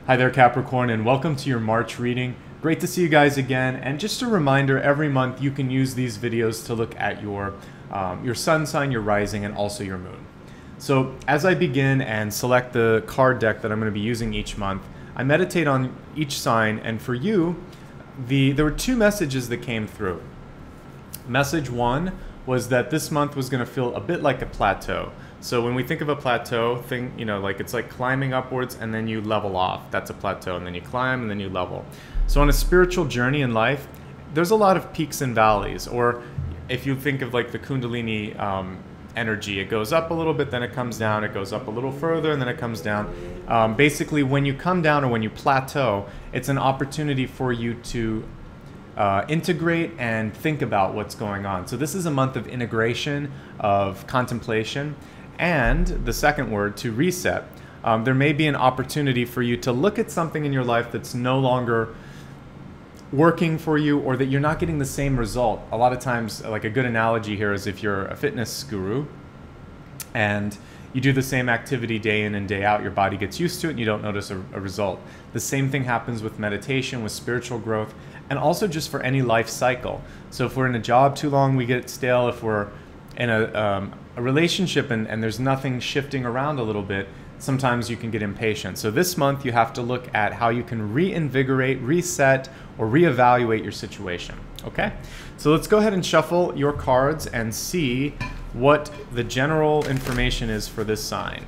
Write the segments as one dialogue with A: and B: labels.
A: Hi there, Capricorn, and welcome to your March reading. Great to see you guys again. And just a reminder, every month you can use these videos to look at your sun sign, your rising, and also your moon. So as I begin and select the card deck that I'm going to be using each month, I meditate on each sign, and for you, there were two messages that came through. Message one was that this month was going to feel a bit like a plateau. So when we think of a plateau, like it's like climbing upwards and then you level off. That's a plateau, and then you climb and then you level. So on a spiritual journey in life, there's a lot of peaks and valleys. Or if you think of like the Kundalini energy, it goes up a little bit, then it comes down, it goes up a little further, and then it comes down. Basically, when you come down or when you plateau, it's an opportunity for you to integrate and think about what's going on. So this is a month of integration, of contemplation, and the second word, to reset. There may be an opportunity for you to look at something in your life that's no longer working for you, or that you're not getting the same result. A lot of times, like a good analogy here is if you're a fitness guru and you do the same activity day in and day out, your body gets used to it and you don't notice a result. The same thing happens with meditation, with spiritual growth, and also just for any life cycle. So if we're in a job too long, we get stale. If we're in a relationship and there's nothing shifting around a little bit, sometimes you can get impatient. So this month you have to look at how you can reinvigorate, reset, or reevaluate your situation. Okay? So let's go ahead and shuffle your cards and see what the general information is for this sign.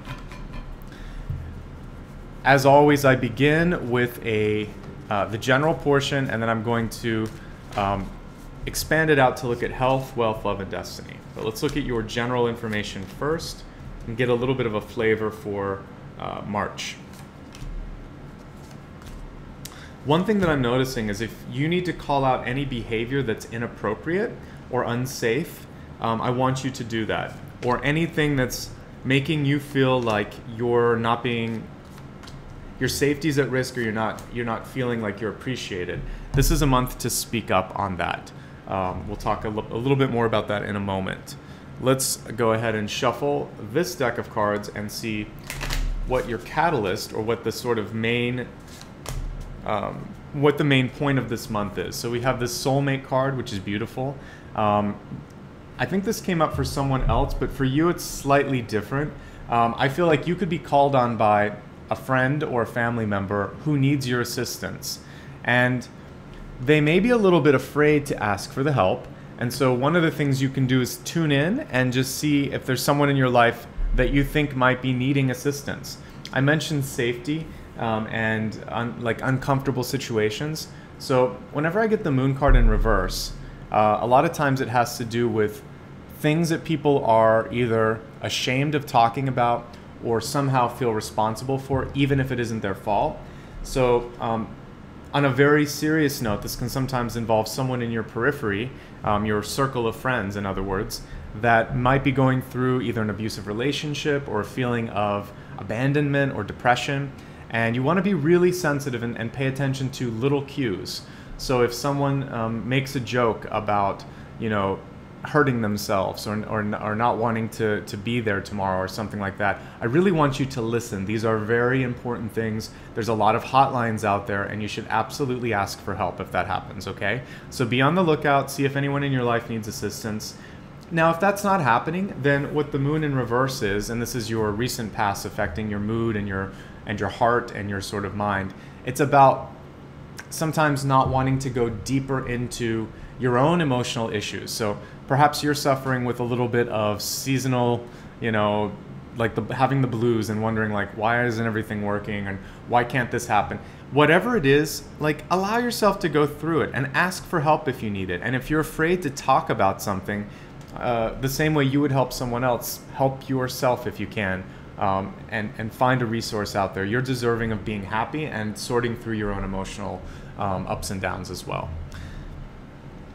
A: As always, I begin with the general portion, and then I'm going to expand it out to look at health, wealth, love, and destiny. But let's look at your general information first and get a little bit of a flavor for March. One thing that I'm noticing is if you need to call out any behavior that's inappropriate or unsafe, I want you to do that. Or anything that's making you feel like your safety's at risk, or you're not feeling like you're appreciated. This is a month to speak up on that. We'll talk a little bit more about that in a moment. Let's go ahead and shuffle this deck of cards and see what your catalyst, or what the sort of main what the main point of this month is. So we have this soulmate card, which is beautiful. I think this came up for someone else, but for you it's slightly different. I feel like you could be called on by a friend or a family member who needs your assistance, and they may be a little bit afraid to ask for the help. And so one of the things you can do is tune in and just see if there's someone in your life that you think might be needing assistance. I mentioned safety and uncomfortable situations. So whenever I get the moon card in reverse, a lot of times it has to do with things that people are either ashamed of talking about or somehow feel responsible for, even if it isn't their fault. So on a very serious note, this can sometimes involve someone in your periphery, your circle of friends, in other words, that might be going through either an abusive relationship or a feeling of abandonment or depression. And you want to be really sensitive and pay attention to little cues. So if someone makes a joke about, hurting themselves or not wanting to be there tomorrow or something like that, I really want you to listen. These are very important things. There's a lot of hotlines out there, and you should absolutely ask for help if that happens, okay? So be on the lookout, see if anyone in your life needs assistance. Now, if that's not happening, then what the moon in reverse is, and this is your recent past affecting your mood and your heart and your sort of mind, it's about sometimes not wanting to go deeper into your own emotional issues. So perhaps you're suffering with a little bit of seasonal, having the blues and wondering why isn't everything working and why can't this happen? Whatever it is, allow yourself to go through it and ask for help if you need it. And if you're afraid to talk about something, the same way you would help someone else, help yourself if you can, and find a resource out there. You're deserving of being happy and sorting through your own emotional ups and downs as well.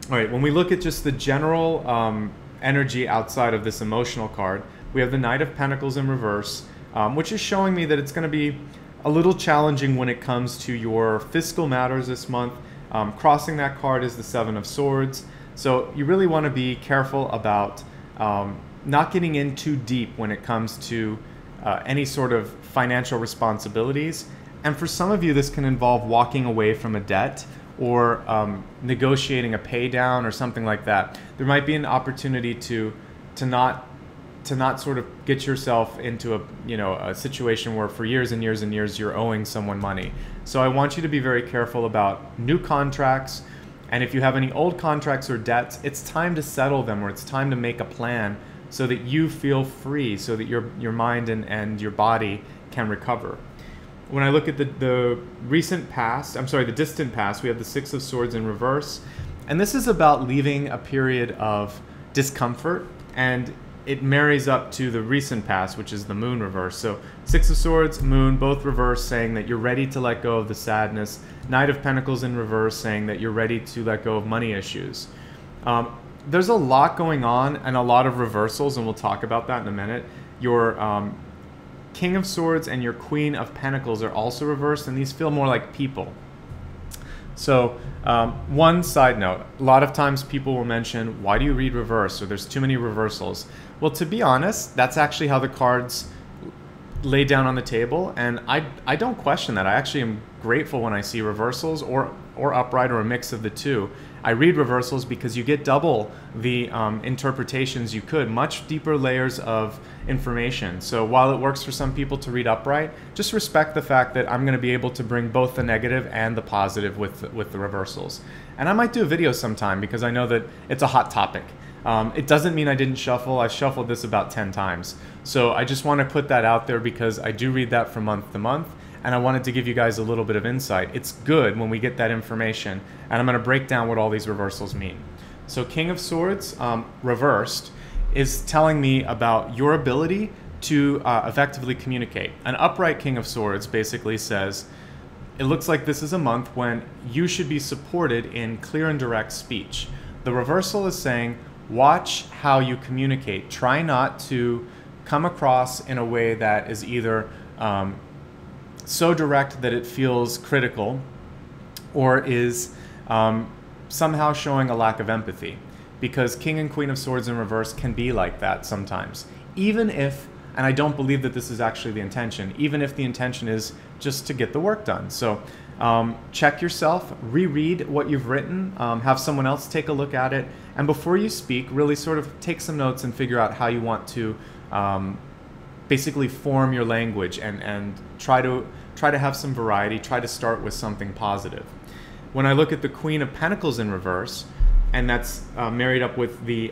A: All right, when we look at just the general energy outside of this emotional card, we have the Knight of Pentacles in reverse, which is showing me that it's going to be a little challenging when it comes to your fiscal matters this month. Crossing that card is the Seven of Swords. So you really want to be careful about not getting in too deep when it comes to any sort of financial responsibilities, And for some of you, this can involve walking away from a debt or negotiating a pay down or something like that. There might be an opportunity to not sort of get yourself into a situation where for years and years and years you're owing someone money. So I want you to be very careful about new contracts, and if you have any old contracts or debts, it's time to settle them, or it's time to make a plan so that you feel free, so that your mind and your body can recover. When I look at the distant past, we have the Six of Swords in reverse. And this is about leaving a period of discomfort, and it marries up to the recent past, which is the Moon reverse. So Six of Swords, Moon, both reverse, saying that you're ready to let go of the sadness. Knight of Pentacles in reverse, saying that you're ready to let go of money issues. There's a lot going on and a lot of reversals, and we'll talk about that in a minute. Your King of Swords and your Queen of Pentacles are also reversed, and these feel more like people. So one side note, a lot of times people will mention, why do you read reverse, or there's too many reversals? Well, to be honest, that's actually how the cards lay down on the table, and I don't question that. I actually am grateful when I see reversals or upright or a mix of the two. I read reversals because you get double the interpretations you could, much deeper layers of information. So while it works for some people to read upright, just respect the fact that I'm going to be able to bring both the negative and the positive with the reversals. And I might do a video sometime because I know that it's a hot topic. It doesn't mean I didn't shuffle. I've shuffled this about 10 times. So I just want to put that out there because I do read that from month to month, and I wanted to give you guys a little bit of insight. It's good when we get that information, and I'm going to break down what all these reversals mean. So King of Swords, reversed, is telling me about your ability to effectively communicate. An upright King of Swords basically says, it looks like this is a month when you should be supported in clear and direct speech. The reversal is saying, watch how you communicate. Try not to come across in a way that is either so direct that it feels critical, or is somehow showing a lack of empathy. Because King and Queen of Swords in reverse can be like that sometimes. Even if, and I don't believe that this is actually the intention, even if the intention is just to get the work done. So check yourself, reread what you've written, have someone else take a look at it, and before you speak, really sort of take some notes and figure out how you want to basically form your language, and try to have some variety, try to start with something positive. When I look at the Queen of Pentacles in reverse, and that's married up with the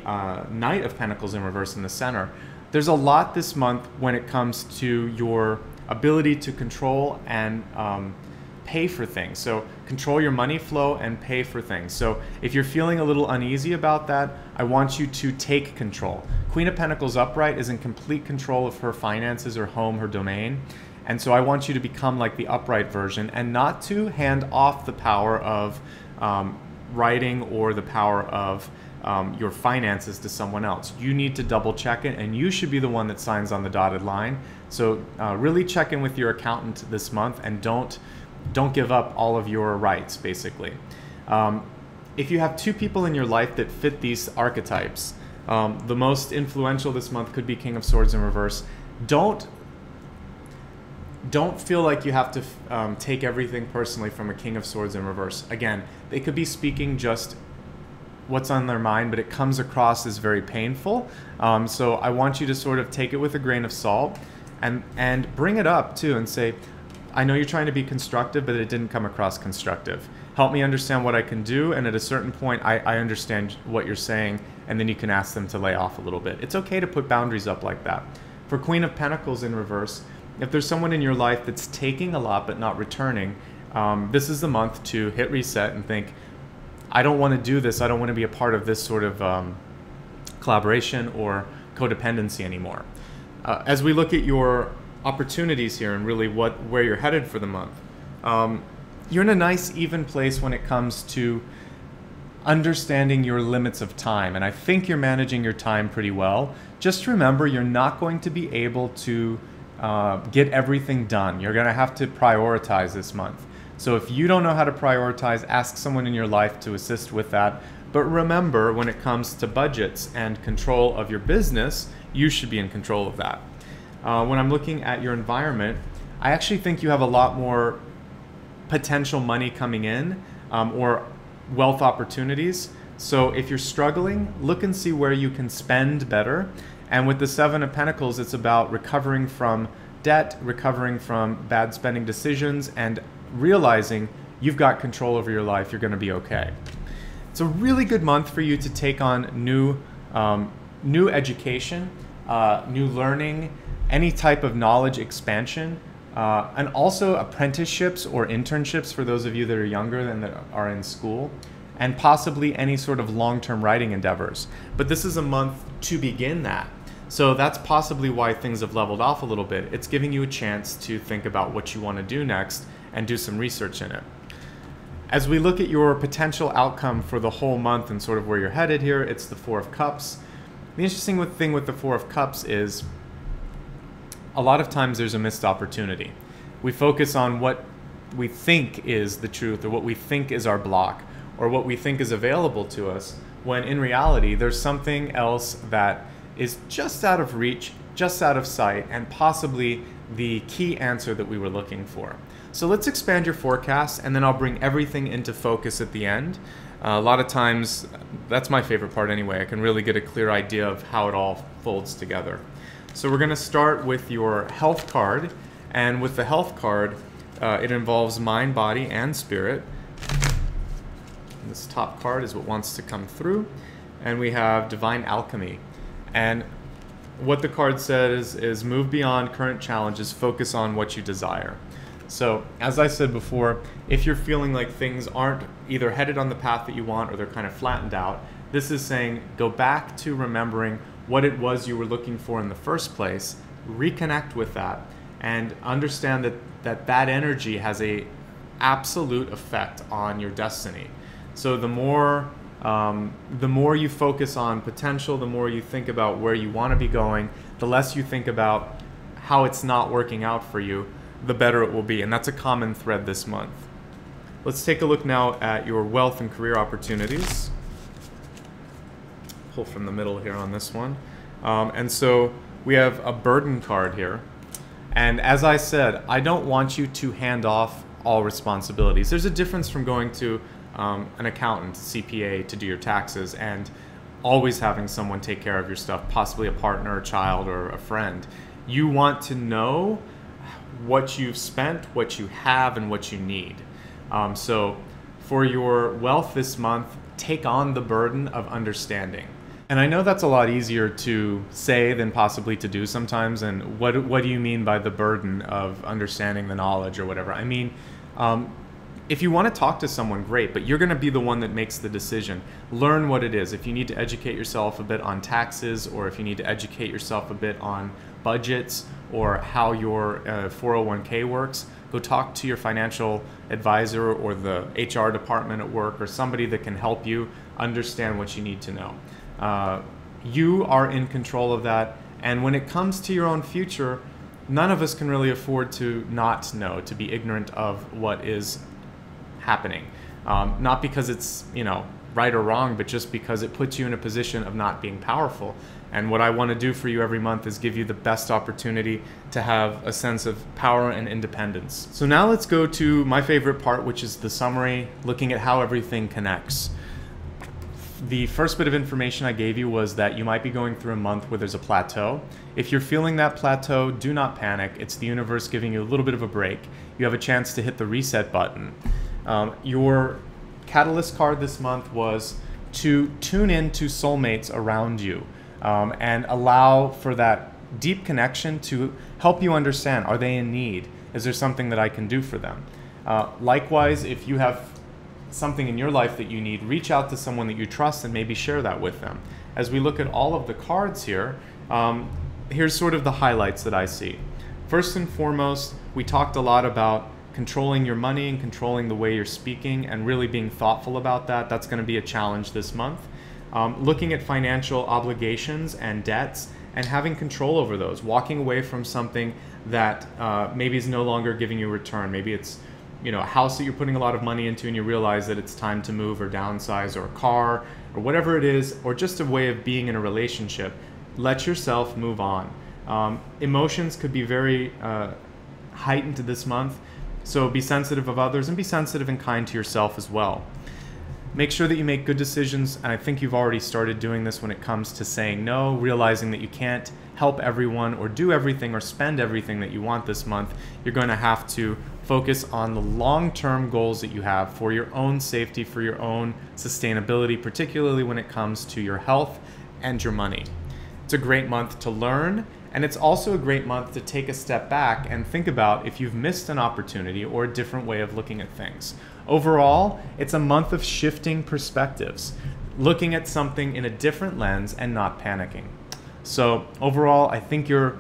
A: Knight of Pentacles in reverse in the center, there's a lot this month when it comes to your ability to control and pay for things. So control your money flow and pay for things. So if you're feeling a little uneasy about that, I want you to take control. Queen of Pentacles upright is in complete control of her finances, her home, her domain. And so I want you to become like the upright version and not to hand off the power of writing or the power of your finances to someone else. You need to double check it, and you should be the one that signs on the dotted line. So really check in with your accountant this month, and don't give up all of your rights, basically. If you have two people in your life that fit these archetypes, the most influential this month could be King of Swords in reverse. Don't feel like you have to take everything personally from a King of Swords in reverse. Again, they could be speaking just what's on their mind, but it comes across as very painful. So I want you to sort of take it with a grain of salt, and bring it up too and say, I know you're trying to be constructive, but it didn't come across constructive. Help me understand what I can do, and at a certain point, I understand what you're saying, and then you can ask them to lay off a little bit. It's okay to put boundaries up like that. For Queen of Pentacles in reverse, if there's someone in your life that's taking a lot but not returning, this is the month to hit reset and think, I don't want to do this. I don't want to be a part of this sort of collaboration or codependency anymore. As we look at your opportunities here and really where you're headed for the month, you're in a nice even place when it comes to understanding your limits of time, and I think you're managing your time pretty well. Just remember, you're not going to be able to get everything done. You're going to have to prioritize this month. So if you don't know how to prioritize, ask someone in your life to assist with that. But remember, when it comes to budgets and control of your business, you should be in control of that. When I'm looking at your environment, I actually think you have a lot more potential money coming in, or wealth opportunities. So if you're struggling, look and see where you can spend better. And with the Seven of Pentacles, it's about recovering from debt, recovering from bad spending decisions, and realizing you've got control over your life. You're going to be okay. It's a really good month for you to take on new education, new learning, any type of knowledge expansion, and also apprenticeships or internships for those of you that are younger than that are in school, and possibly any sort of long-term writing endeavors. But this is a month to begin that. So that's possibly why things have leveled off a little bit. It's giving you a chance to think about what you want to do next and do some research in it. As we look at your potential outcome for the whole month and sort of where you're headed here, it's the Four of Cups. The interesting thing with the Four of Cups is a lot of times there's a missed opportunity. We focus on what we think is the truth, or what we think is our block, or what we think is available to us, when in reality there's something else that is just out of reach, just out of sight, and possibly the key answer that we were looking for. So let's expand your forecast, and then I'll bring everything into focus at the end. A lot of times, that's my favorite part anyway. I can really get a clear idea of how it all folds together. So we're going to start with your health card, and with the health card, it involves mind, body, and spirit. And this top card is what wants to come through, and we have Divine Alchemy. And what the card says is move beyond current challenges, focus on what you desire. So as I said before, if you're feeling like things aren't either headed on the path that you want, or they're kind of flattened out, this is saying go back to remembering what it was you were looking for in the first place, reconnect with that, and understand that energy has a absolute effect on your destiny. So the more you focus on potential, the more you think about where you want to be going, the less you think about how it's not working out for you, the better it will be. And that's a common thread this month. Let's take a look now at your wealth and career opportunities. Pull from the middle here on this one. And so we have a burden card here. And as I said, I don't want you to hand off all responsibilities. There's a difference from going to an accountant, CPA, to do your taxes, and always having someone take care of your stuff, possibly a partner, a child, or a friend. You want to know what you've spent, what you have, and what you need. So for your wealth this month, take on the burden of understanding. And I know that's a lot easier to say than possibly to do sometimes. And what do you mean by the burden of understanding the knowledge or whatever? I mean, if you want to talk to someone, great, but you're going to be the one that makes the decision. Learn what it is. If you need to educate yourself a bit on taxes, or if you need to educate yourself a bit on budgets, or how your 401k works, go talk to your financial advisor or the HR department at work, or somebody that can help you understand what you need to know. You are in control of that, and when it comes to your own future, none of us can really afford to not know, to be ignorant of what is happening. Not because it's, right or wrong, but just because it puts you in a position of not being powerful. And what I want to do for you every month is give you the best opportunity to have a sense of power and independence. So now let's go to my favorite part, which is the summary, looking at how everything connects. The first bit of information I gave you was that you might be going through a month where there's a plateau. If you're feeling that plateau, do not panic. It's the universe giving you a little bit of a break. You have a chance to hit the reset button. Your catalyst card this month was to tune in to soulmates around you, and allow for that deep connection to help you understand, are they in need? Is there something that I can do for them? Likewise, if you have something in your life that you need, reach out to someone that you trust and maybe share that with them. As we look at all of the cards here, here's sort of the highlights that I see. First and foremost, we talked a lot about controlling your money and controlling the way you're speaking and really being thoughtful about that. That's going to be a challenge this month. Looking at financial obligations and debts and having control over those, walking away from something that maybe is no longer giving you a return. Maybe it's a house that you're putting a lot of money into and you realize that it's time to move or downsize, or a car or whatever it is, or just a way of being in a relationship. Let yourself move on. Emotions could be very heightened this month. So be sensitive of others and be sensitive and kind to yourself as well. Make sure that you make good decisions, and I think you've already started doing this when it comes to saying no, realizing that you can't help everyone or do everything or spend everything that you want this month. You're going to have to focus on the long-term goals that you have for your own safety, for your own sustainability, particularly when it comes to your health and your money. It's a great month to learn, and it's also a great month to take a step back and think about if you've missed an opportunity or a different way of looking at things. Overall, it's a month of shifting perspectives, looking at something in a different lens and not panicking. So overall, I think you've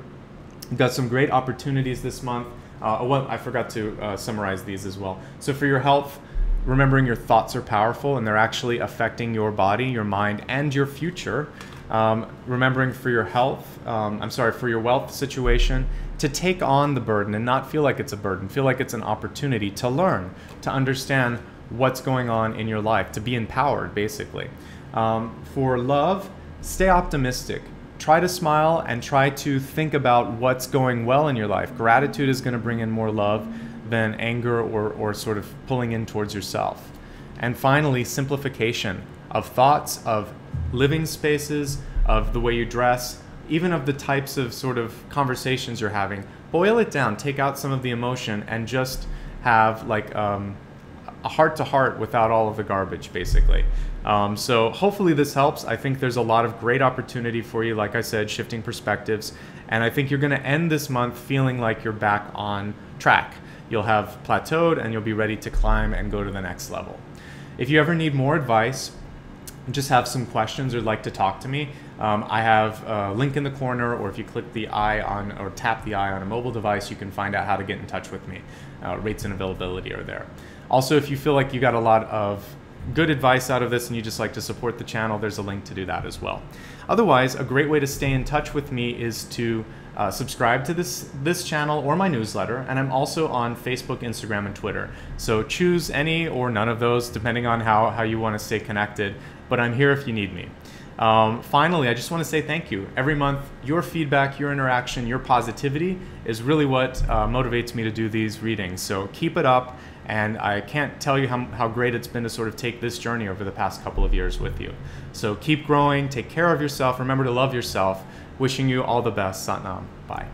A: got some great opportunities this month. Well, I forgot to summarize these as well. So for your health, remembering your thoughts are powerful and they're actually affecting your body, your mind, and your future. Remembering for your health, for your wealth situation, to take on the burden and not feel like it's a burden, feel like it's an opportunity to learn, to understand what's going on in your life, to be empowered, basically. For love, stay optimistic. Try to smile and try to think about what's going well in your life. Gratitude is going to bring in more love than anger or sort of pulling in towards yourself. And finally, simplification of thoughts, of living spaces, of the way you dress, even of the types of sort of conversations you're having. Boil it down, take out some of the emotion, and just have like a heart-to-heart without all of the garbage, basically. So hopefully this helps. I think there's a lot of great opportunity for you, like I said, shifting perspectives, and I think you're going to end this month feeling like you're back on track. You'll have plateaued and you'll be ready to climb and go to the next level. If you ever need more advice, just have some questions or like to talk to me, I have a link in the corner, or if you click the eye on or tap the eye on a mobile device, you can find out how to get in touch with me. Rates and availability are there. Also, if you feel like you got a lot of good advice out of this and you just like to support the channel, there's a link to do that as well. Otherwise, a great way to stay in touch with me is to subscribe to this channel or my newsletter, and I'm also on Facebook, Instagram, and Twitter. So choose any or none of those depending on how you want to stay connected, but I'm here if you need me. Finally, I just want to say thank you. Every month, your feedback, your interaction, your positivity is really what motivates me to do these readings. So keep it up, and I can't tell you how great it's been to sort of take this journey over the past couple of years with you. So keep growing, take care of yourself, remember to love yourself. Wishing you all the best. Satnam. Bye.